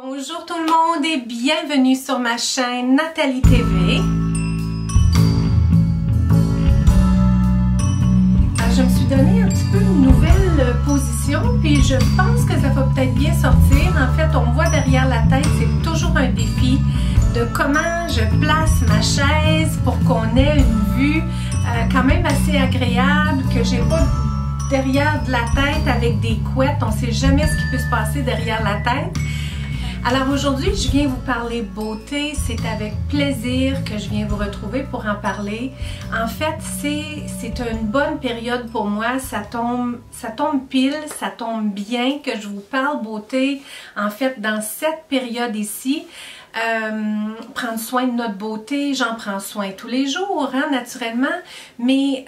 Bonjour tout le monde et bienvenue sur ma chaîne Nathalie TV. Je me suis donné un petit peu une nouvelle position puis je pense que ça va peut-être bien sortir. En fait, on voit derrière la tête, c'est toujours un défi de comment je place ma chaise pour qu'on ait une vue quand même assez agréable, que j'ai pas derrière de la tête avec des couettes. On ne sait jamais ce qui peut se passer derrière la tête. Alors aujourd'hui, je viens vous parler beauté. C'est avec plaisir que je viens vous retrouver pour en parler. En fait, c'est une bonne période pour moi. Ça tombe pile, ça tombe bien que je vous parle beauté. En fait, dans cette période ici, prendre soin de notre beauté, j'en prends soin tous les jours, hein, naturellement, mais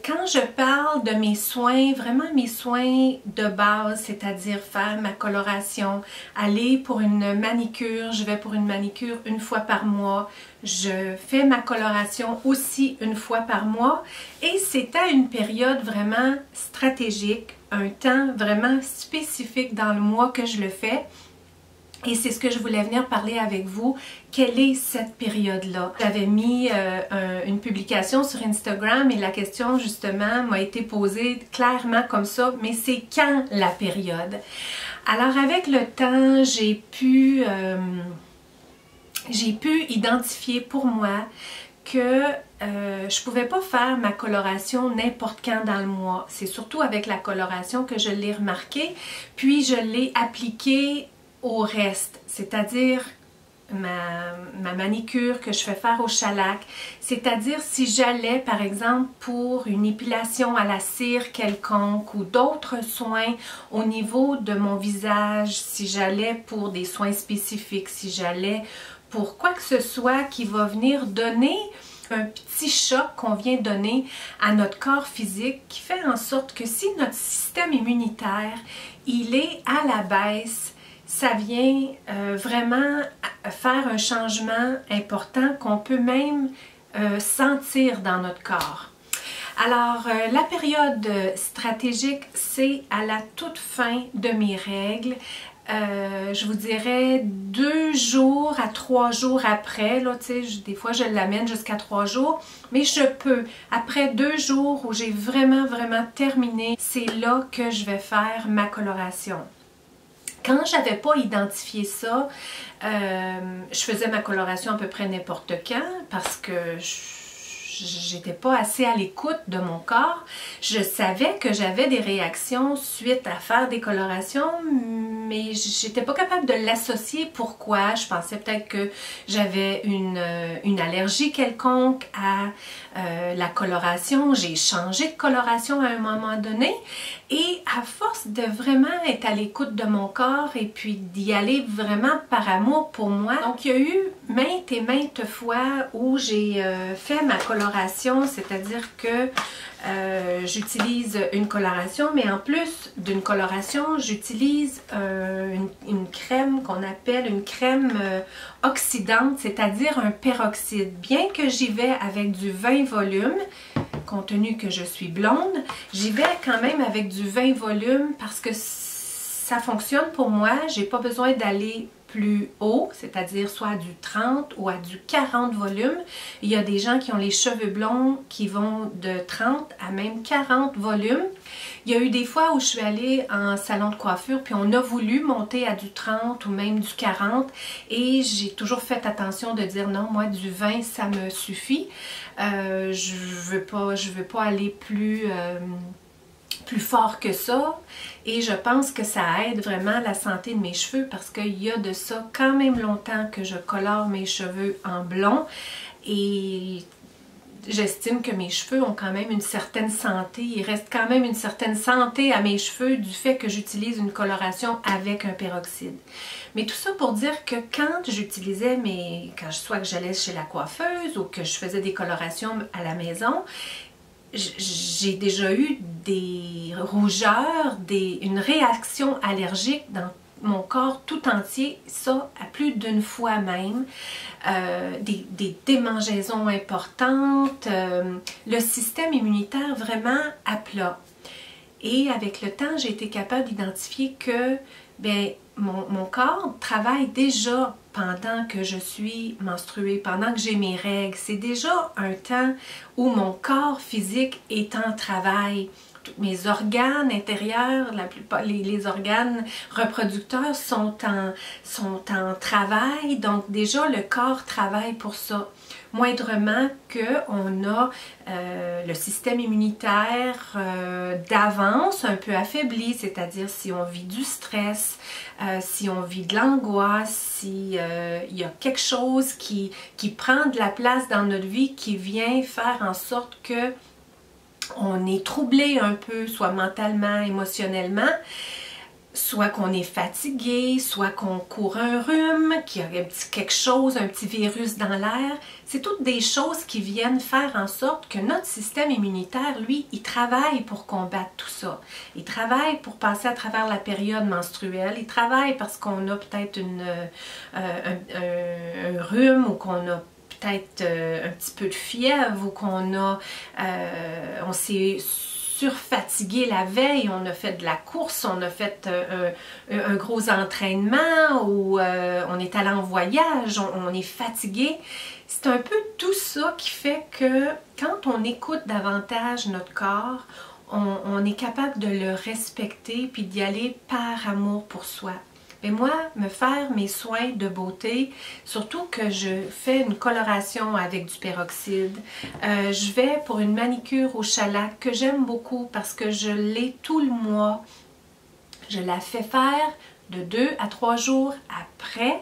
quand je parle de mes soins, vraiment mes soins de base, c'est-à-dire faire ma coloration, aller pour une manicure, je vais pour une manicure une fois par mois, je fais ma coloration aussi une fois par mois et c'est à une période vraiment stratégique, un temps vraiment spécifique dans le mois que je le fais. Et c'est ce que je voulais venir parler avec vous. Quelle est cette période-là? J'avais mis une publication sur Instagram et la question justement m'a été posée clairement comme ça, mais c'est quand la période? Alors avec le temps, j'ai pu identifier pour moi que je pouvais pas faire ma coloration n'importe quand dans le mois. C'est surtout avec la coloration que je l'ai remarqué, puis je l'ai appliquée au reste, c'est-à-dire ma manicure que je fais faire au shellac, c'est-à-dire si j'allais par exemple pour une épilation à la cire quelconque ou d'autres soins au niveau de mon visage, si j'allais pour des soins spécifiques, si j'allais pour quoi que ce soit qui va venir donner un petit choc qu'on vient donner à notre corps physique qui fait en sorte que si notre système immunitaire il est à la baisse, ça vient vraiment faire un changement important qu'on peut même sentir dans notre corps. Alors, la période stratégique, c'est à la toute fin de mes règles. Je vous dirais 2 jours à 3 jours après, là, tu sais, des fois je l'amène jusqu'à 3 jours, mais je peux, après 2 jours où j'ai vraiment terminé, c'est là que je vais faire ma coloration. Quand j'avais pas identifié ça, je faisais ma coloration à peu près n'importe quand parce que j'étais pas assez à l'écoute de mon corps. Je savais que j'avais des réactions suite à faire des colorations, mais j'étais pas capable de l'associer. Pourquoi? Je pensais peut-être que j'avais une allergie quelconque à la coloration. J'ai changé de coloration à un moment donné et à force de vraiment être à l'écoute de mon corps et puis d'y aller vraiment par amour pour moi. Donc il y a eu maintes et maintes fois où j'ai fait ma coloration, c'est-à-dire que j'utilise une coloration, mais en plus d'une coloration, j'utilise une crème qu'on appelle une crème oxydante, c'est-à-dire un peroxyde. Bien que j'y vais avec du 20 volumes, compte tenu que je suis blonde, j'y vais quand même avec du 20 volumes parce que ça fonctionne pour moi. J'ai pas besoin d'aller plus haut, c'est-à-dire soit à du 30 ou à du 40 volumes. Il y a des gens qui ont les cheveux blonds qui vont de 30 à même 40 volumes. Il y a eu des fois où je suis allée en salon de coiffure puis on a voulu monter à du 30 ou même du 40 et j'ai toujours fait attention de dire non, moi du 20 ça me suffit. Je veux pas aller plus fort que ça et je pense que ça aide vraiment la santé de mes cheveux parce qu'il y a de ça quand même longtemps que je colore mes cheveux en blond et j'estime que mes cheveux ont quand même une certaine santé. Il reste quand même une certaine santé à mes cheveux du fait que j'utilise une coloration avec un peroxyde. Mais tout ça pour dire que quand j'utilisais soit que j'allais chez la coiffeuse ou que je faisais des colorations à la maison, j'ai déjà eu des rougeurs, une réaction allergique dans mon corps tout entier, ça à plus d'une fois même, des démangeaisons importantes, le système immunitaire vraiment à plat. Et avec le temps, j'ai été capable d'identifier que mon corps travaille déjà pendant que je suis menstruée, pendant que j'ai mes règles. C'est déjà un temps où mon corps physique est en travail. Tous mes organes intérieurs, la plupart, les organes reproducteurs sont en travail. Donc déjà, le corps travaille pour ça. Moindrement qu'on a le système immunitaire d'avance un peu affaibli, c'est-à-dire si on vit du stress, si on vit de l'angoisse, si il y a quelque chose qui prend de la place dans notre vie, qui vient faire en sorte que on est troublé un peu, soit mentalement, émotionnellement, soit qu'on est fatigué, soit qu'on court un rhume, qu'il y a quelque chose, un petit virus dans l'air. C'est toutes des choses qui viennent faire en sorte que notre système immunitaire, lui, il travaille pour combattre tout ça. Il travaille pour passer à travers la période menstruelle. Il travaille parce qu'on a peut-être un rhume ou qu'on a peut-être un petit peu de fièvre ou on s'est surfatigué la veille, on a fait de la course, on a fait un gros entraînement ou on est allé en voyage, on est fatigué. C'est un peu tout ça qui fait que quand on écoute davantage notre corps, on est capable de le respecter puis d'y aller par amour pour soi. Mais moi, me faire mes soins de beauté, surtout que je fais une coloration avec du peroxyde, je vais pour une manicure au shellac que j'aime beaucoup parce que je l'ai tout le mois. Je la fais faire de 2 à 3 jours après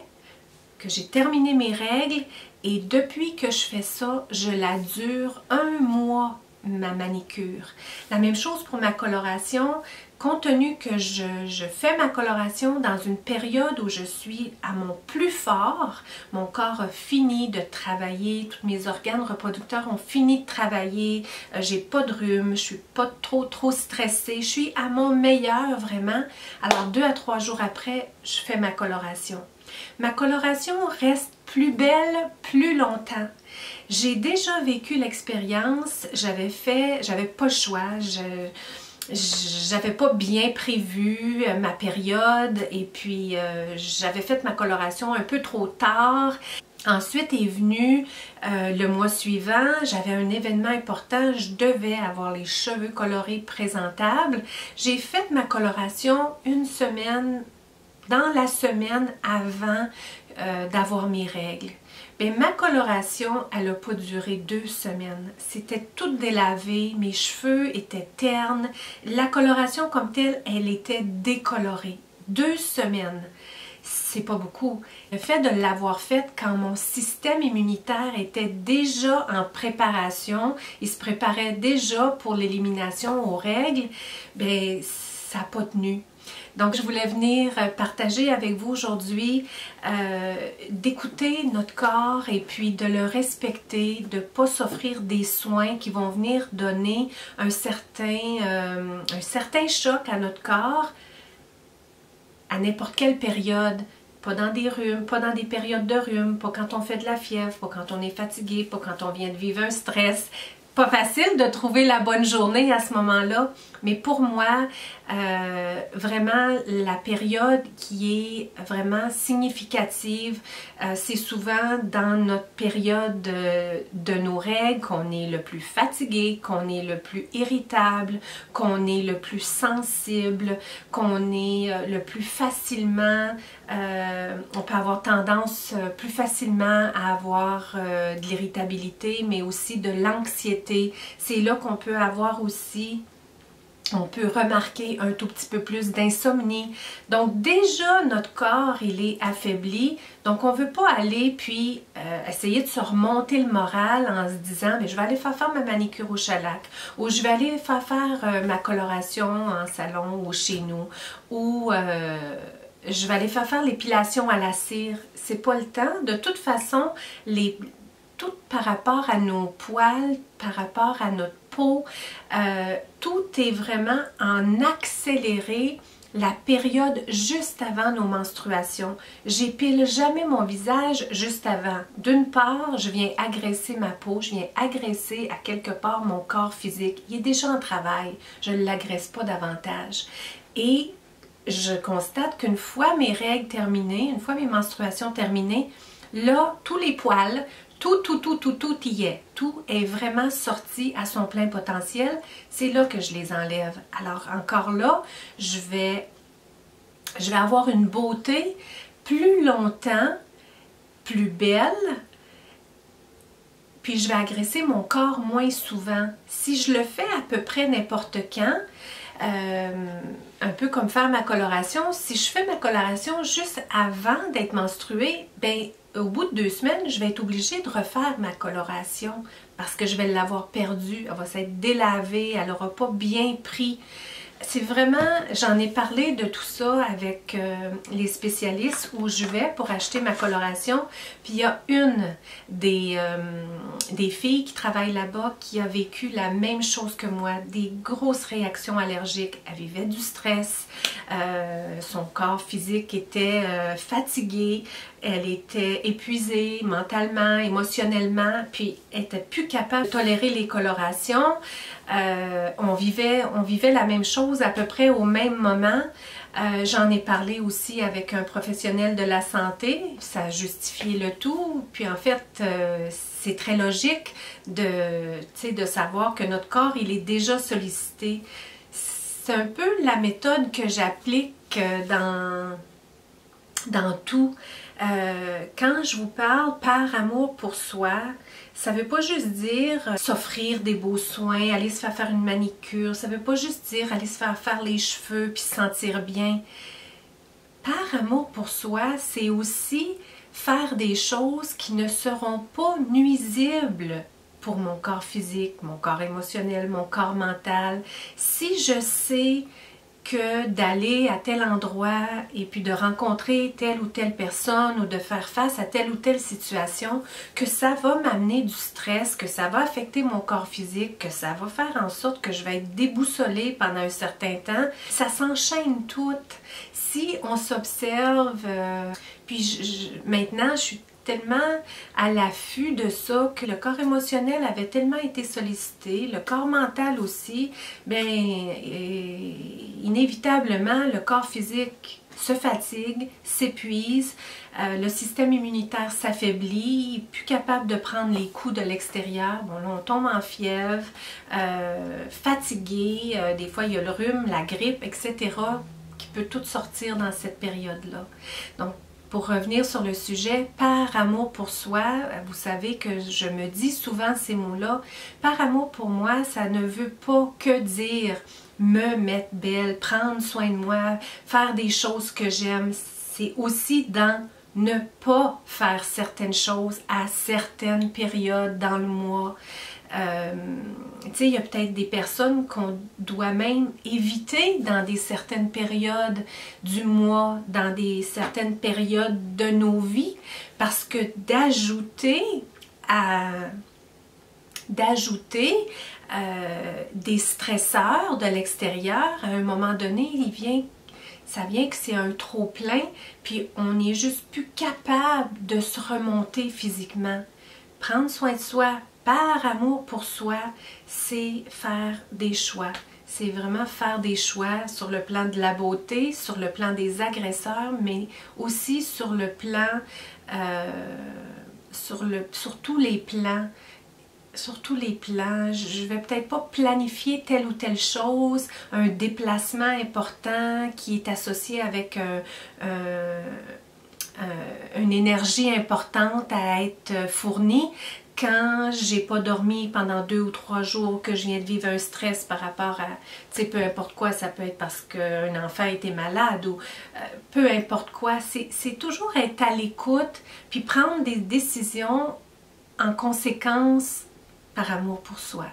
que j'ai terminé mes règles et depuis que je fais ça, je la dure 1 mois, ma manicure. La même chose pour ma coloration. Compte tenu que je fais ma coloration dans une période où je suis à mon plus fort, mon corps a fini de travailler, tous mes organes reproducteurs ont fini de travailler, j'ai pas de rhume, je suis pas trop stressée, je suis à mon meilleur vraiment. Alors 2 à 3 jours après, je fais ma coloration. Ma coloration reste plus belle plus longtemps. J'ai déjà vécu l'expérience, j'avais pas le choix, j'avais pas bien prévu ma période et puis j'avais fait ma coloration un peu trop tard. Ensuite est venu le mois suivant, j'avais un événement important, je devais avoir les cheveux colorés présentables. J'ai fait ma coloration une semaine, dans la semaine avant d'avoir mes règles. Bien, ma coloration, elle n'a pas duré 2 semaines. C'était tout délavé, mes cheveux étaient ternes. La coloration comme telle, elle était décolorée. 2 semaines, c'est pas beaucoup. Le fait de l'avoir faite quand mon système immunitaire était déjà en préparation, il se préparait déjà pour l'élimination aux règles, bien, ça n'a pas tenu. Donc, je voulais venir partager avec vous aujourd'hui, d'écouter notre corps et puis de le respecter, de ne pas s'offrir des soins qui vont venir donner un certain choc à notre corps à n'importe quelle période. Pas dans des rhumes, pas dans des périodes de rhume, pas quand on fait de la fièvre, pas quand on est fatigué, pas quand on vient de vivre un stress. Pas facile de trouver la bonne journée à ce moment-là, mais pour moi, vraiment la période qui est vraiment significative, c'est souvent dans notre période de nos règles qu'on est le plus fatigué, qu'on est le plus irritable, qu'on est le plus sensible, qu'on est le plus facilement, on peut avoir tendance plus facilement à avoir de l'irritabilité, mais aussi de l'anxiété. C'est là qu'on peut avoir aussi, on peut remarquer un tout petit peu plus d'insomnie. Donc déjà, notre corps, il est affaibli. Donc on ne veut pas aller puis essayer de se remonter le moral en se disant « je vais aller faire ma manicure au shellac » ou « je vais aller faire ma coloration en salon ou chez nous » ou je vais aller faire l'épilation à la cire. C'est pas le temps. De toute façon, tout par rapport à nos poils, par rapport à notre peau, tout est vraiment en accéléré la période juste avant nos menstruations. J'épile jamais mon visage juste avant. D'une part, je viens agresser ma peau, je viens agresser à quelque part mon corps physique. Il est déjà en travail, je ne l'agresse pas davantage. Et je constate qu'une fois mes règles terminées, une fois mes menstruations terminées, là, tous les poils, tout y est. Tout est vraiment sorti à son plein potentiel. C'est là que je les enlève. Alors encore là, je vais avoir une beauté plus longtemps, plus belle, puis je vais agresser mon corps moins souvent. Si je le fais à peu près n'importe quand, un peu comme faire ma coloration, si je fais ma coloration juste avant d'être menstruée, ben au bout de 2 semaines, je vais être obligée de refaire ma coloration parce que je vais l'avoir perdue, elle va s'être délavée, elle n'aura pas bien pris. C'est vraiment, j'en ai parlé de tout ça avec les spécialistes où je vais pour acheter ma coloration. Puis il y a une des filles qui travaillent là-bas qui a vécu la même chose que moi, des grosses réactions allergiques. Elle vivait du stress, son corps physique était fatigué, elle était épuisée mentalement, émotionnellement, puis elle n'était plus capable de tolérer les colorations. On vivait la même chose à peu près au même moment. J'en ai parlé aussi avec un professionnel de la santé, ça a justifié le tout. Puis en fait, c'est très logique de savoir que notre corps, il est déjà sollicité. C'est un peu la méthode que j'applique dans tout. Quand je vous parle par amour pour soi, ça ne veut pas juste dire s'offrir des beaux soins, aller se faire une manicure, ça ne veut pas juste dire aller se faire les cheveux puis se sentir bien. Par amour pour soi, c'est aussi faire des choses qui ne seront pas nuisibles pour mon corps physique, mon corps émotionnel, mon corps mental. Si je sais que d'aller à tel endroit et puis de rencontrer telle ou telle personne ou de faire face à telle ou telle situation, que ça va m'amener du stress, que ça va affecter mon corps physique, que ça va faire en sorte que je vais être déboussolée pendant un certain temps, ça s'enchaîne tout. Si on s'observe, maintenant je suis tellement à l'affût de ça que le corps émotionnel avait tellement été sollicité, le corps mental aussi, bien inévitablement le corps physique se fatigue, s'épuise, le système immunitaire s'affaiblit, plus capable de prendre les coups de l'extérieur. Bon là on tombe en fièvre, fatigué, des fois il y a le rhume, la grippe, etc. qui peut tout sortir dans cette période-là. Donc pour revenir sur le sujet, par amour pour soi, vous savez que je me dis souvent ces mots-là. Par amour pour moi, ça ne veut pas que dire me mettre belle, prendre soin de moi, faire des choses que j'aime. C'est aussi dans ne pas faire certaines choses à certaines périodes dans le mois. Tu sais, il y a peut-être des personnes qu'on doit même éviter dans certaines périodes du mois, dans certaines périodes de nos vies, parce que d'ajouter des stresseurs de l'extérieur, à un moment donné, ça vient que c'est un trop plein, puis on n'est juste plus capable de se remonter physiquement. Prendre soin de soi, par amour pour soi, c'est faire des choix. C'est vraiment faire des choix sur le plan de la beauté, sur le plan des agresseurs, mais aussi sur le plan, sur tous les plans. Sur tous les plans, je ne vais peut-être pas planifier telle ou telle chose, un déplacement important qui est associé avec une énergie importante à être fournie. Quand j'ai pas dormi pendant 2 ou 3 jours, que je viens de vivre un stress par rapport à, tu sais, peu importe quoi, ça peut être parce qu'un enfant était malade ou peu importe quoi, c'est toujours être à l'écoute puis prendre des décisions en conséquence par amour pour soi.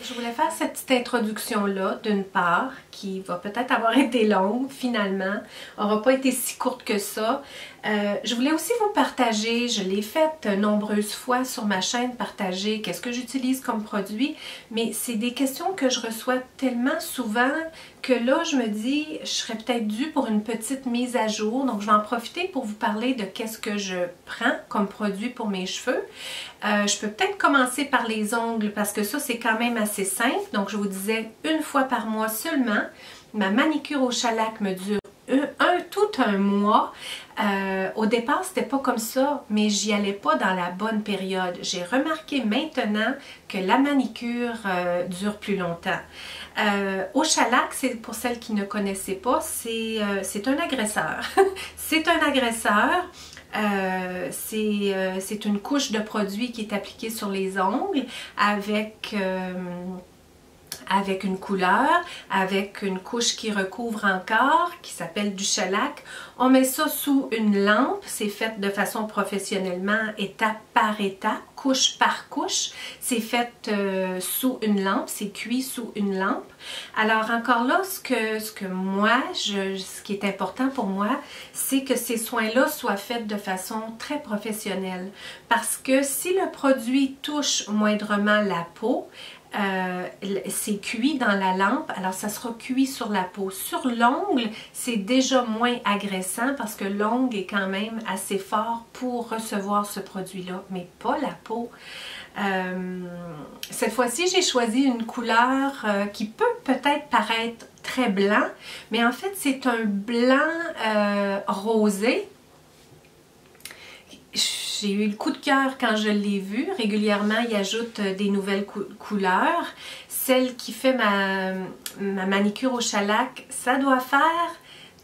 Je voulais faire cette petite introduction-là, d'une part, qui va peut-être avoir été longue, finalement, n'aura pas été si courte que ça. Je voulais aussi vous partager, je l'ai fait nombreuses fois sur ma chaîne, partager qu'est-ce que j'utilise comme produit, mais c'est des questions que je reçois tellement souvent que là, je me dis, je serais peut-être due pour une petite mise à jour. Donc, je vais en profiter pour vous parler de qu'est-ce que je prends comme produit pour mes cheveux. Je peux peut-être commencer par les ongles parce que ça, c'est quand même assez simple. Donc, je vous disais une fois par mois seulement. ma manicure au shellac me dure tout un mois. Au départ, c'était pas comme ça, mais j'y allais pas dans la bonne période. J'ai remarqué maintenant que la manicure dure plus longtemps. Au shellac, c'est pour celles qui ne connaissaient pas, c'est un agresseur. C'est un agresseur. C'est une couche de produit qui est appliquée sur les ongles avec une couleur, avec une couche qui recouvre encore, qui s'appelle du shellac. On met ça sous une lampe, c'est fait de façon professionnellement, étape par étape, couche par couche. C'est fait sous une lampe, c'est cuit sous une lampe. Alors encore là, ce qui est important pour moi, c'est que ces soins-là soient faits de façon très professionnelle. Parce que si le produit touche moindrement la peau, c'est cuit dans la lampe, alors ça sera cuit sur la peau. Sur l'ongle, c'est déjà moins agressant parce que l'ongle est quand même assez fort pour recevoir ce produit-là, mais pas la peau. Cette fois-ci, j'ai choisi une couleur qui peut peut-être paraître très blanc, mais en fait, c'est un blanc rosé. J'ai eu le coup de cœur quand je l'ai vu. Régulièrement, il ajoute des nouvelles couleurs. Celle qui fait ma manicure au shellac, ça doit faire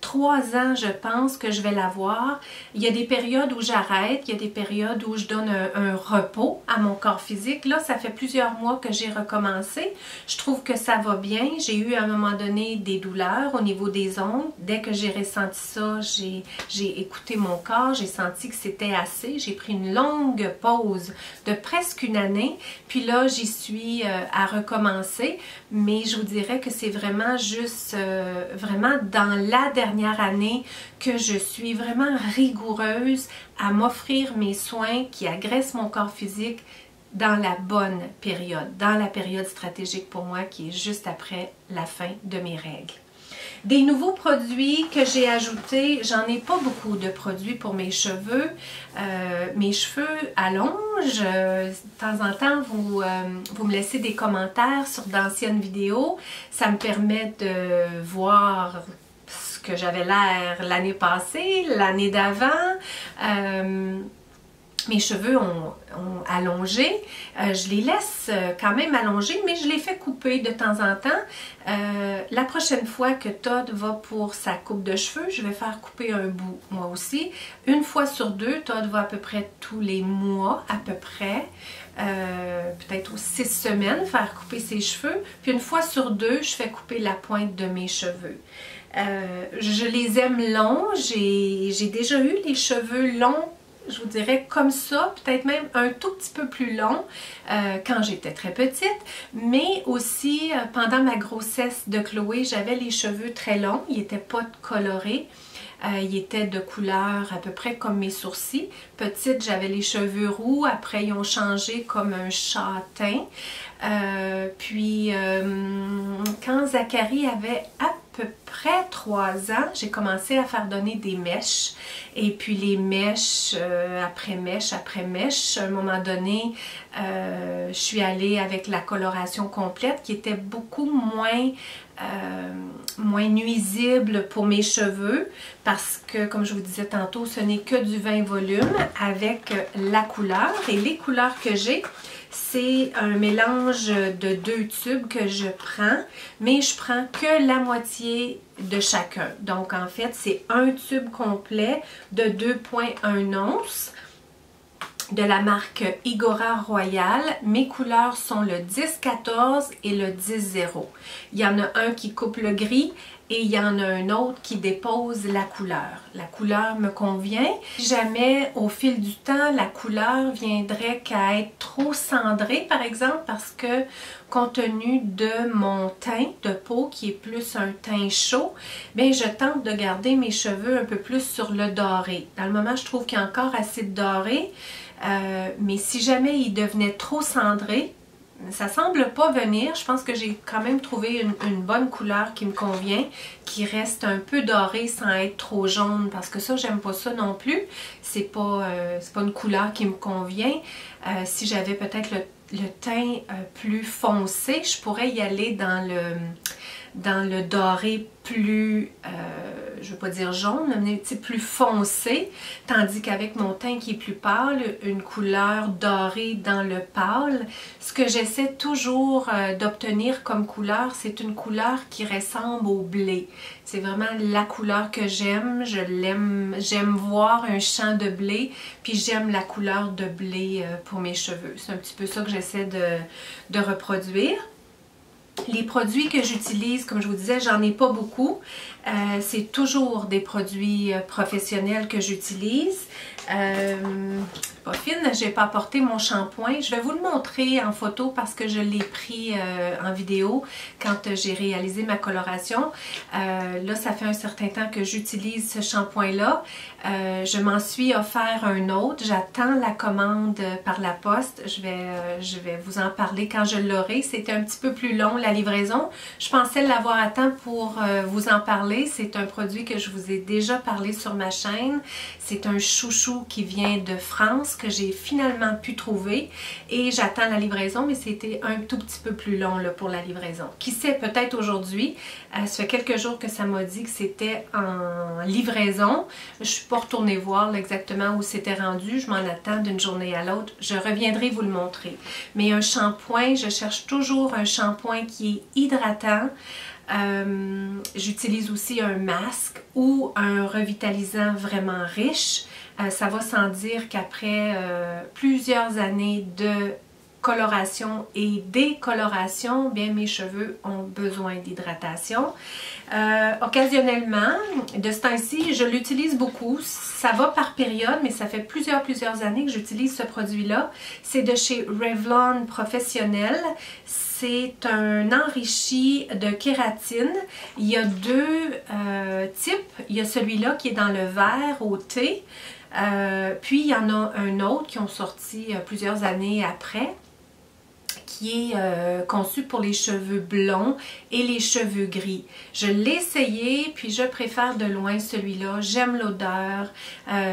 3 ans, je pense, que je vais l'avoir. Il y a des périodes où j'arrête, il y a des périodes où je donne un repos à mon corps physique. Là, ça fait plusieurs mois que j'ai recommencé. Je trouve que ça va bien. J'ai eu à un moment donné des douleurs au niveau des ongles. Dès que j'ai ressenti ça, j'ai écouté mon corps, j'ai senti que c'était assez. J'ai pris une longue pause de presque une année. Puis là, j'y suis à recommencer. Mais je vous dirais que c'est vraiment juste, vraiment dans la dernière année que je suis vraiment rigoureuse à m'offrir mes soins qui agressent mon corps physique dans la bonne période, dans la période stratégique pour moi qui est juste après la fin de mes règles. Des nouveaux produits que j'ai ajoutés, j'en ai pas beaucoup de produits pour mes cheveux. Mes cheveux allongent. De temps en temps, vous me laissez des commentaires sur d'anciennes vidéos. Ça me permet de voir ce que j'avais l'air l'année passée, l'année d'avant. Mes cheveux ont allongé. Je les laisse quand même allonger, mais je les fais couper de temps en temps. La prochaine fois que Todd va pour sa coupe de cheveux, je vais faire couper un bout moi aussi. Une fois sur deux, Todd va à peu près tous les mois, à peu près. Peut-être aux 6 semaines, faire couper ses cheveux. Puis une fois sur deux, je fais couper la pointe de mes cheveux. Je les aime longs. J'ai déjà eu les cheveux longs, je vous dirais comme ça, peut-être même un tout petit peu plus long quand j'étais très petite, mais aussi pendant ma grossesse de Chloé, j'avais les cheveux très longs, ils n'étaient pas colorés. Ils étaient de couleur à peu près comme mes sourcils. Petite, j'avais les cheveux roux. Après, ils ont changé comme un châtain. Quand Zachary avait à peu près 3 ans, j'ai commencé à faire donner des mèches. Et puis les mèches, après mèche, après mèche, à un moment donné, je suis allée avec la coloration complète qui était beaucoup moins nuisible pour mes cheveux parce que, comme je vous disais tantôt, ce n'est que du 20 volume avec la couleur. Et les couleurs que j'ai, c'est un mélange de 2 tubes que je prends, mais je prends que la moitié de chacun. Donc, en fait, c'est un tube complet de 2,1 onces de la marque Igora Royal. Mes couleurs sont le 10-14 et le 10-0. Il y en a un qui coupe le gris et il y en a un autre qui dépose la couleur. La couleur me convient. Si jamais au fil du temps, la couleur viendrait qu'à être trop cendrée, par exemple, parce que compte tenu de mon teint de peau qui est plus un teint chaud, bien je tente de garder mes cheveux un peu plus sur le doré. Dans le moment, je trouve qu'il y a encore assez de doré, mais si jamais il devenait trop cendré, ça semble pas venir. Je pense que j'ai quand même trouvé une bonne couleur qui me convient, qui reste un peu dorée sans être trop jaune, parce que ça, j'aime pas ça non plus. C'est pas une couleur qui me convient. Si j'avais peut-être le teint plus foncé, je pourrais y aller dans le doré plus, je ne veux pas dire jaune, mais plus foncé, tandis qu'avec mon teint qui est plus pâle, une couleur dorée dans le pâle. Ce que j'essaie toujours d'obtenir comme couleur, c'est une couleur qui ressemble au blé. C'est vraiment la couleur que j'aime. J'aime voir un champ de blé, puis j'aime la couleur de blé pour mes cheveux. C'est un petit peu ça que j'essaie de reproduire. Les produits que j'utilise, comme je vous disais, j'en ai pas beaucoup. C'est toujours des produits professionnels que j'utilise. Pas fine, je n'ai pas apporté mon shampoing. Je vais vous le montrer en photo parce que je l'ai pris en vidéo quand j'ai réalisé ma coloration. Là, ça fait un certain temps que j'utilise ce shampoing-là. Je m'en suis offert un autre. J'attends la commande par la poste. Je vais vous en parler quand je l'aurai. C'était un petit peu plus long, la livraison. Je pensais l'avoir à temps pour vous en parler. C'est un produit que je vous ai déjà parlé sur ma chaîne. C'est un chouchou qui vient de France que j'ai finalement pu trouver et j'attends la livraison, mais c'était un tout petit peu plus long là, pour la livraison. Qui sait, peut-être aujourd'hui. Ça fait quelques jours que ça m'a dit que c'était en livraison. Je suis pas retournée voir là, exactement où c'était rendu. Je m'en attends d'une journée à l'autre. Je reviendrai vous le montrer. Mais un shampoing, je cherche toujours un shampoing qui est hydratant. J'utilise aussi un masque ou un revitalisant vraiment riche. Ça va sans dire qu'après plusieurs années de coloration et décoloration, bien mes cheveux ont besoin d'hydratation. Occasionnellement, de ce temps-ci, je l'utilise beaucoup. Ça va par période, mais ça fait plusieurs années que j'utilise ce produit-là. C'est de chez Revlon Professionnel. C'est un enrichi de kératine. Il y a deux types. Il y a celui-là qui est dans le vert au thé. Puis il y en a un autre qui ont sorti plusieurs années après, qui est conçu pour les cheveux blonds et les cheveux gris. Je l'ai essayé, puis je préfère de loin celui-là. J'aime l'odeur.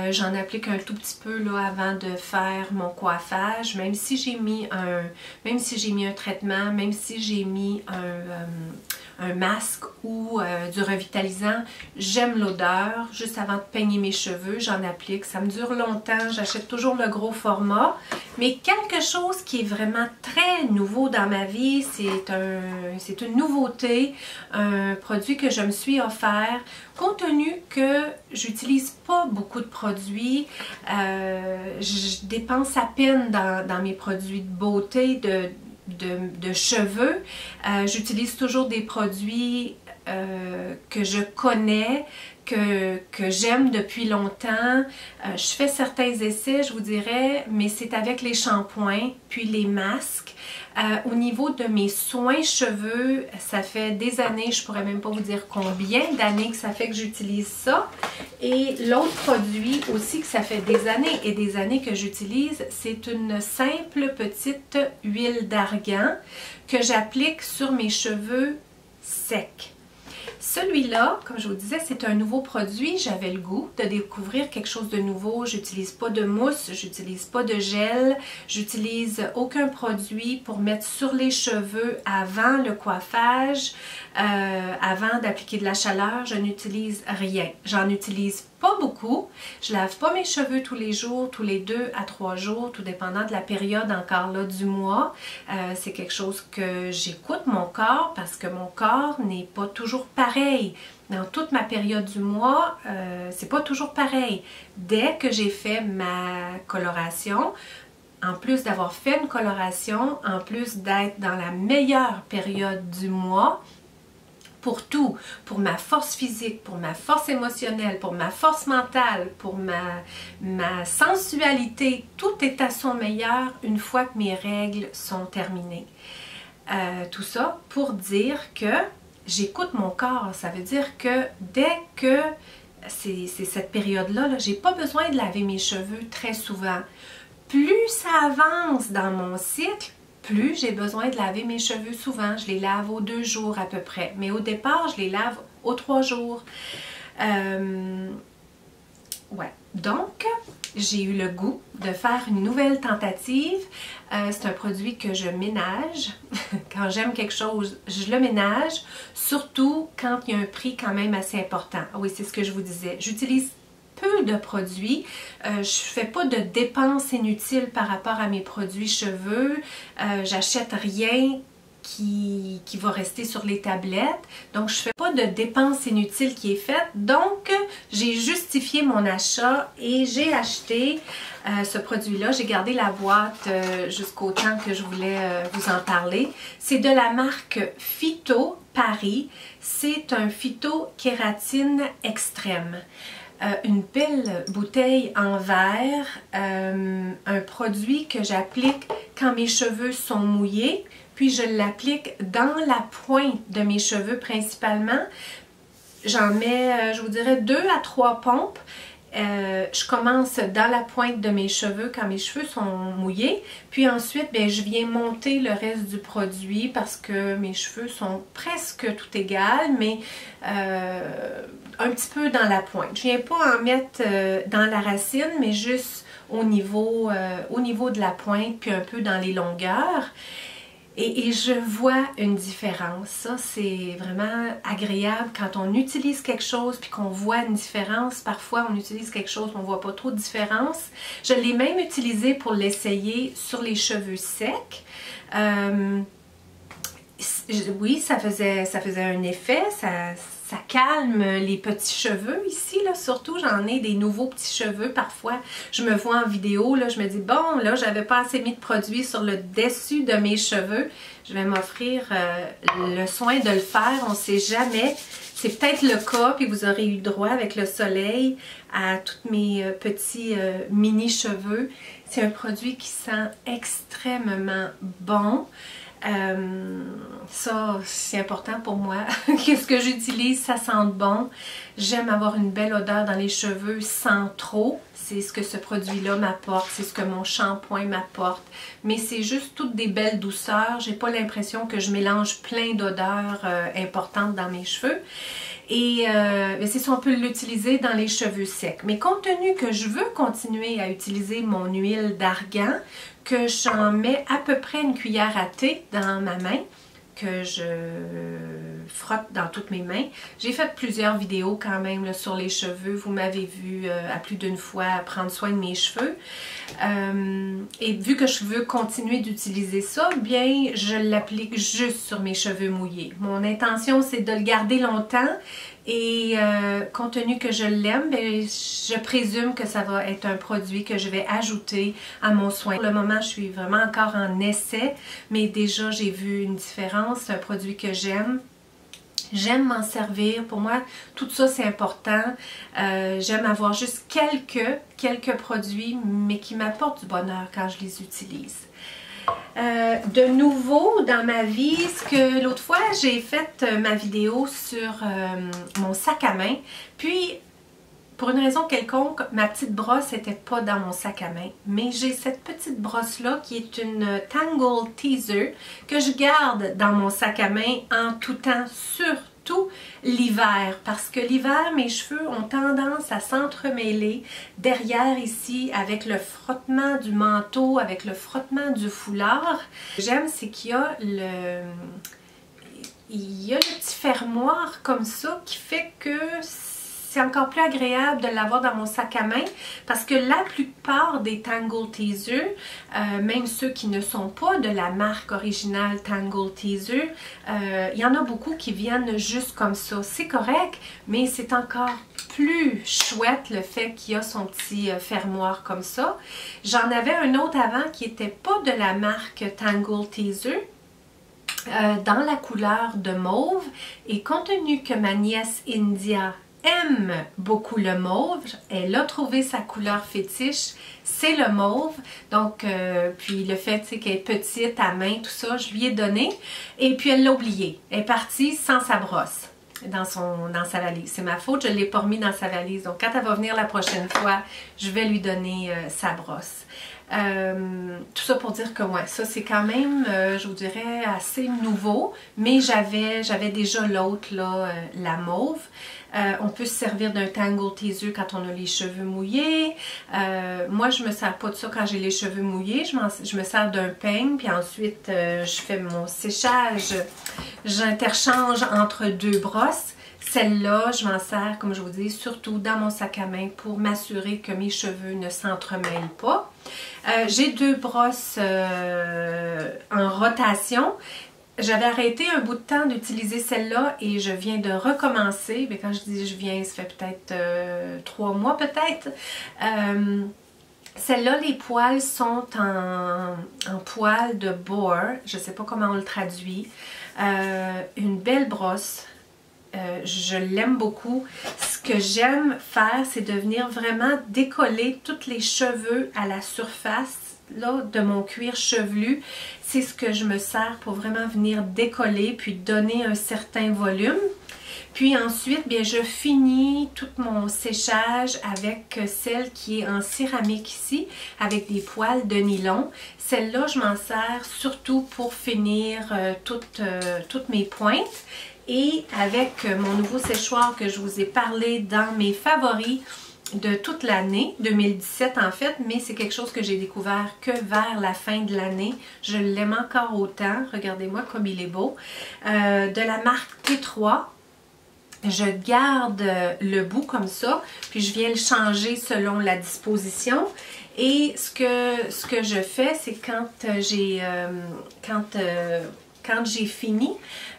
J'en applique un tout petit peu là, avant de faire mon coiffage, même si j'ai mis un traitement, même si j'ai mis un masque ou du revitalisant. J'aime l'odeur. Juste avant de peigner mes cheveux, j'en applique. Ça me dure longtemps. J'achète toujours le gros format. Mais quelque chose qui est vraiment très nouveau dans ma vie, c'est une nouveauté, un produit que je me suis offert. Compte tenu que j'utilise pas beaucoup de produits, je dépense à peine dans mes produits de beauté, de cheveux. J'utilise toujours des produits que je connais, que j'aime depuis longtemps. Je fais certains essais, je vous dirais, mais c'est avec les shampoings, puis les masques. Au niveau de mes soins cheveux, ça fait des années, je pourrais même pas vous dire combien d'années que ça fait que j'utilise ça. Et l'autre produit aussi que ça fait des années et des années que j'utilise, c'est une simple petite huile d'argan que j'applique sur mes cheveux secs. Celui-là, comme je vous disais, c'est un nouveau produit. J'avais le goût de découvrir quelque chose de nouveau. J'utilise pas de mousse, j'utilise pas de gel, j'utilise aucun produit pour mettre sur les cheveux avant le coiffage, avant d'appliquer de la chaleur. Je n'utilise rien. J'en utilise pas beaucoup. Je lave pas mes cheveux tous les jours, tous les 2 à 3 jours, tout dépendant de la période encore là du mois. C'est quelque chose que j'écoute mon corps parce que mon corps n'est pas toujours pareil. Dans toute ma période du mois, c'est pas toujours pareil. Dès que j'ai fait ma coloration, en plus d'avoir fait une coloration, en plus d'être dans la meilleure période du mois, pour tout, pour ma force physique, pour ma force émotionnelle, pour ma force mentale, pour ma sensualité, tout est à son meilleur une fois que mes règles sont terminées. Tout ça pour dire que j'écoute mon corps. Ça veut dire que dès que c'est cette période-là, j'ai pas besoin de laver mes cheveux très souvent. Plus ça avance dans mon cycle, plus j'ai besoin de laver mes cheveux souvent. Je les lave aux 2 jours à peu près. Mais au départ, je les lave aux 3 jours. Ouais. Donc, j'ai eu le goût de faire une nouvelle tentative. C'est un produit que je ménage. Quand j'aime quelque chose, je le ménage, surtout quand il y a un prix quand même assez important. Oui, c'est ce que je vous disais. J'utilise peu de produits. Je fais pas de dépenses inutiles par rapport à mes produits cheveux. J'achète rien qui va rester sur les tablettes. Donc, je fais pas de dépenses inutiles qui est faite. Donc, j'ai justifié mon achat et j'ai acheté ce produit-là. J'ai gardé la boîte jusqu'au temps que je voulais vous en parler. C'est de la marque Phyto Paris. C'est un phytokératine extrême. Une belle bouteille en verre, un produit que j'applique quand mes cheveux sont mouillés, puis je l'applique dans la pointe de mes cheveux principalement. J'en mets, je vous dirais, 2 à 3 pompes. Je commence dans la pointe de mes cheveux quand mes cheveux sont mouillés. Puis ensuite, bien, je viens monter le reste du produit parce que mes cheveux sont presque tout égales, mais un petit peu dans la pointe. Je viens pas en mettre dans la racine, mais juste au niveau de la pointe, puis un peu dans les longueurs. Et je vois une différence. Ça, c'est vraiment agréable quand on utilise quelque chose puis qu'on voit une différence. Parfois, on utilise quelque chose, on ne voit pas trop de différence. Je l'ai même utilisé pour l'essayer sur les cheveux secs. Oui, ça faisait un effet, ça calme les petits cheveux ici, là, surtout j'en ai des nouveaux petits cheveux parfois. Je me vois en vidéo, là, je me dis bon, là, j'avais pas assez mis de produit sur le dessus de mes cheveux. Je vais m'offrir le soin de le faire, on sait jamais. C'est peut-être le cas, puis vous aurez eu droit avec le soleil à tous mes petits mini cheveux. C'est un produit qui sent extrêmement bon. Ça, c'est important pour moi. Qu'est-ce que j'utilise, ça sente bon. J'aime avoir une belle odeur dans les cheveux sans trop. C'est ce que ce produit-là m'apporte, c'est ce que mon shampoing m'apporte. Mais c'est juste toutes des belles douceurs. J'ai pas l'impression que je mélange plein d'odeurs importantes dans mes cheveux. Et c'est ça, on peut l'utiliser dans les cheveux secs. Mais compte tenu que je veux continuer à utiliser mon huile d'argan, que j'en mets à peu près une cuillère à thé dans ma main, que je frotte dans toutes mes mains. J'ai fait plusieurs vidéos quand même là, sur les cheveux. Vous m'avez vu à plus d'une fois prendre soin de mes cheveux. Et vu que je veux continuer d'utiliser ça, bien, je l'applique juste sur mes cheveux mouillés. Mon intention, c'est de le garder longtemps. Et compte tenu que je l'aime, je présume que ça va être un produit que je vais ajouter à mon soin. Pour le moment, je suis vraiment encore en essai, mais déjà j'ai vu une différence. C'est un produit que j'aime. J'aime m'en servir. Pour moi, tout ça, c'est important. J'aime avoir juste quelques produits, mais qui m'apportent du bonheur quand je les utilise. De nouveau dans ma vie, ce que l'autre fois j'ai fait ma vidéo sur mon sac à main, puis pour une raison quelconque, ma petite brosse n'était pas dans mon sac à main, mais j'ai cette petite brosse là qui est une Tangle Teezer que je garde dans mon sac à main en tout temps, surtout l'hiver, parce que l'hiver, mes cheveux ont tendance à s'entremêler derrière ici avec le frottement du manteau, avec le frottement du foulard. Ce que j'aime, c'est qu'il y a le petit fermoir comme ça qui fait que c'est encore plus agréable de l'avoir dans mon sac à main parce que la plupart des Tangle Teezer, même ceux qui ne sont pas de la marque originale Tangle Teezer, il y en a beaucoup qui viennent juste comme ça. C'est correct, mais c'est encore plus chouette le fait qu'il y a son petit fermoir comme ça. J'en avais un autre avant qui n'était pas de la marque Tangle Teezer. Dans la couleur de mauve, et compte tenu que ma nièce India aime beaucoup le mauve, elle a trouvé sa couleur fétiche, c'est le mauve, donc puis le fait qu'elle est petite à main, tout ça, je lui ai donné, et puis elle l'a oublié, elle est partie sans sa brosse dans sa valise, c'est ma faute, je ne l'ai pas remis dans sa valise, donc quand elle va venir la prochaine fois, je vais lui donner sa brosse. Tout ça pour dire que ouais, ça c'est quand même, je vous dirais, assez nouveau, mais j'avais déjà l'autre là, la mauve. On peut se servir d'un Tangle Teezer quand on a les cheveux mouillés. Moi, je me sers pas de ça quand j'ai les cheveux mouillés. Je me sers d'un peigne, puis ensuite, je fais mon séchage. J'interchange entre deux brosses. Celle-là, je m'en sers, comme je vous dis, surtout dans mon sac à main pour m'assurer que mes cheveux ne s'entremêlent pas. J'ai deux brosses en rotation. J'avais arrêté un bout de temps d'utiliser celle-là et je viens de recommencer. Mais quand je dis je viens, ça fait peut-être 3 mois peut-être. Celle-là, les poils sont en poils de boar. Je ne sais pas comment on le traduit. Une belle brosse. Je l'aime beaucoup. Ce que j'aime faire, c'est de venir vraiment décoller tous les cheveux à la surface là, de mon cuir chevelu. C'est ce que je me sers pour vraiment venir décoller puis donner un certain volume. Puis ensuite, bien, je finis tout mon séchage avec celle qui est en céramique ici, avec des poils de nylon. Celle-là, je m'en sers surtout pour finir toutes mes pointes. Et avec mon nouveau séchoir que je vous ai parlé dans mes favoris de toute l'année, 2017 en fait, mais c'est quelque chose que j'ai découvert que vers la fin de l'année. Je l'aime encore autant. Regardez-moi comme il est beau. De la marque T3. Je garde le bout comme ça, puis je viens le changer selon la disposition. Et ce que je fais, c'est quand j'ai fini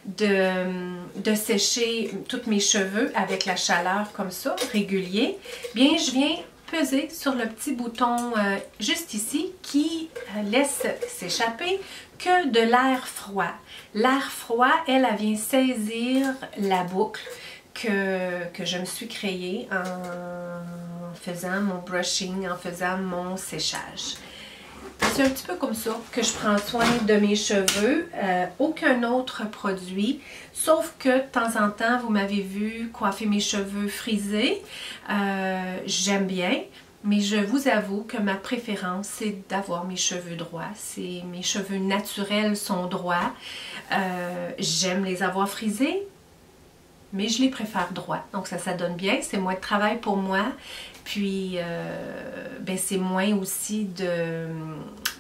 de sécher tous mes cheveux avec la chaleur comme ça, régulier, bien je viens peser sur le petit bouton juste ici qui laisse s'échapper que de l'air froid. L'air froid, elle vient saisir la boucle que je me suis créée en faisant mon brushing, en faisant mon séchage. C'est un petit peu comme ça que je prends soin de mes cheveux. Aucun autre produit, sauf que de temps en temps, vous m'avez vu coiffer mes cheveux frisés. J'aime bien, mais je vous avoue que ma préférence, c'est d'avoir mes cheveux droits. Mes cheveux naturels sont droits. J'aime les avoir frisés, mais je les préfère droits. Donc ça donne bien, c'est moins de travail pour moi. Puis, ben c'est moins aussi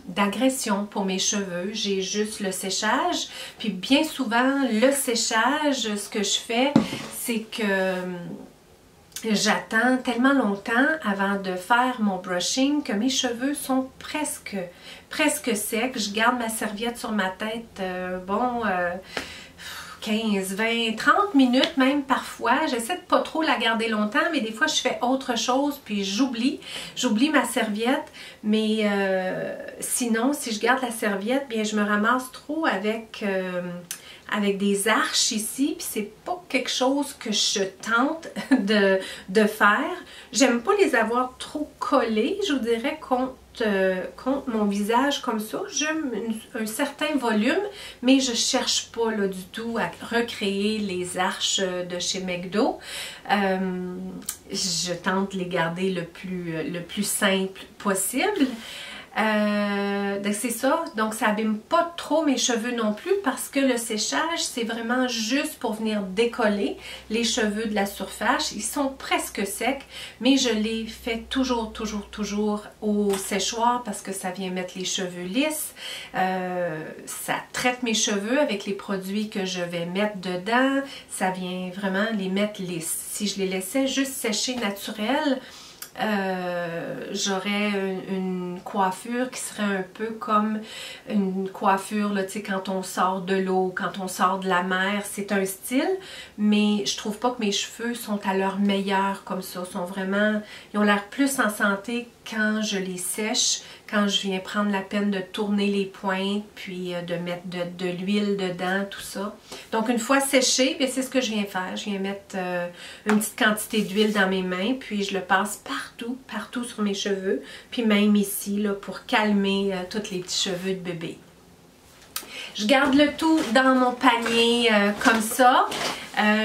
d'agression pour mes cheveux. J'ai juste le séchage. Puis bien souvent, le séchage, ce que je fais, c'est que j'attends tellement longtemps avant de faire mon brushing que mes cheveux sont presque secs. Je garde ma serviette sur ma tête, 15, 20, 30 minutes même parfois. J'essaie de pas trop la garder longtemps, mais des fois je fais autre chose puis j'oublie ma serviette. Mais sinon, si je garde la serviette, bien je me ramasse trop avec des arches ici, puis c'est pas quelque chose que je tente de faire. J'aime pas les avoir trop collées, je vous dirais, contre mon visage comme ça. J'aime un certain volume, mais je cherche pas là du tout à recréer les arches de chez McDo. Je tente de les garder le plus simple possible. Donc c'est ça, donc ça abîme pas trop mes cheveux non plus parce que le séchage c'est vraiment juste pour venir décoller les cheveux de la surface. Ils sont presque secs, mais je les fais toujours au séchoir parce que ça vient mettre les cheveux lisses. Ça traite mes cheveux avec les produits que je vais mettre dedans. Ça vient vraiment les mettre lisses. Si je les laissais juste sécher naturel, j'aurais une coiffure qui serait un peu comme une coiffure là, tu sais, quand on sort de l'eau, quand on sort de la mer, c'est un style, mais je trouve pas que mes cheveux sont à leur meilleur comme ça. Ils ont l'air plus en santé quand je les sèche, quand je viens prendre la peine de tourner les pointes, puis de mettre de l'huile dedans, tout ça. Donc une fois séché, c'est ce que je viens faire. Je viens mettre une petite quantité d'huile dans mes mains, puis je le passe partout sur mes cheveux, puis même ici, là, pour calmer tous les petits cheveux de bébé. Je garde le tout dans mon panier comme ça.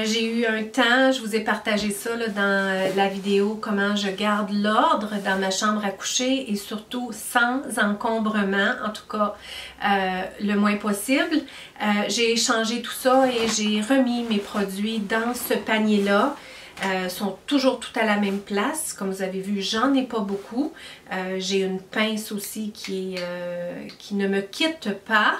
J'ai eu un temps, je vous ai partagé ça là, dans la vidéo, comment je garde l'ordre dans ma chambre à coucher et surtout sans encombrement, en tout cas le moins possible. J'ai changé tout ça et j'ai remis mes produits dans ce panier-là. sont toujours toutes à la même place. Comme vous avez vu, j'en ai pas beaucoup. J'ai une pince aussi qui ne me quitte pas.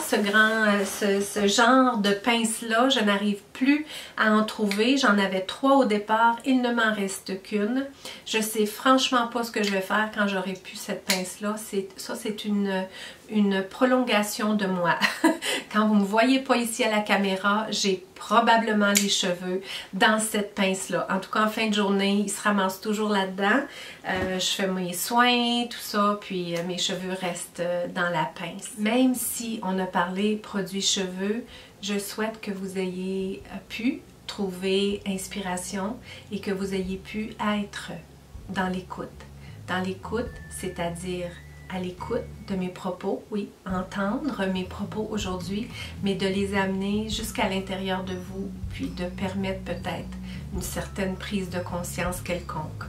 Ce genre de pince-là, je n'arrive plus à en trouver. J'en avais 3 au départ, il ne m'en reste qu'une. Je sais franchement pas ce que je vais faire quand j'aurai plus cette pince-là. Ça, c'est une prolongation de moi. Quand vous me voyez pas ici à la caméra, j'ai probablement les cheveux dans cette pince-là. En tout cas, en fin de journée, ils se ramassent toujours là-dedans. Je fais mes soins, tout ça, puis mes cheveux restent dans la pince. Même si on a parlé produits cheveux, je souhaite que vous ayez pu trouver inspiration et que vous ayez pu être dans l'écoute. Dans l'écoute, c'est-à-dire à l'écoute de mes propos, oui, entendre mes propos aujourd'hui, mais de les amener jusqu'à l'intérieur de vous, puis de permettre peut-être une certaine prise de conscience quelconque.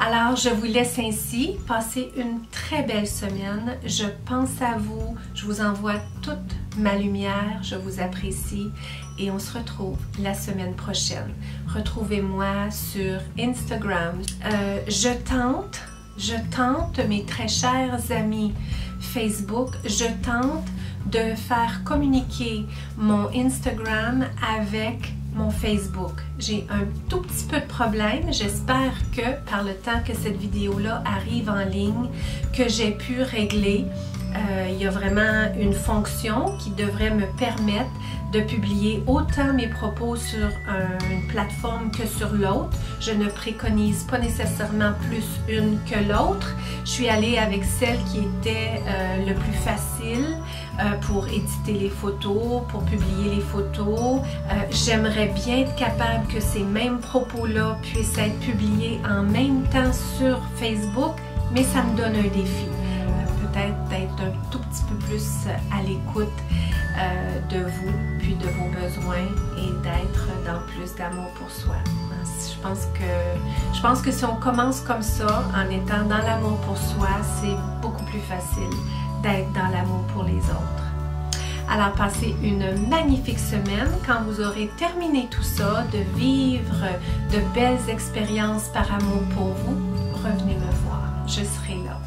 Alors, je vous laisse ainsi. Passez une très belle semaine. Je pense à vous. Je vous envoie toute ma lumière. Je vous apprécie. Et on se retrouve la semaine prochaine. Retrouvez-moi sur Instagram. Je tente, mes très chers amis Facebook, je tente de faire communiquer mon Instagram avec mon Facebook. J'ai un tout petit peu de problème. J'espère que par le temps que cette vidéo-là arrive en ligne, que j'ai pu régler. Il y a vraiment une fonction qui devrait me permettre de publier autant mes propos sur une plateforme que sur l'autre. Je ne préconise pas nécessairement plus une que l'autre. Je suis allée avec celle qui était le plus facile pour éditer les photos, pour publier les photos. J'aimerais bien être capable que ces mêmes propos-là puissent être publiés en même temps sur Facebook, mais ça me donne un défi. Peut-être d'être un tout petit peu plus à l'écoute de vous, puis de vos besoins et d'être dans plus d'amour pour soi. Je pense que si on commence comme ça, en étant dans l'amour pour soi, c'est beaucoup plus facile d'être dans l'amour pour les autres. Alors, passez une magnifique semaine. Quand vous aurez terminé tout ça, de vivre de belles expériences par amour pour vous, revenez me voir. Je serai là.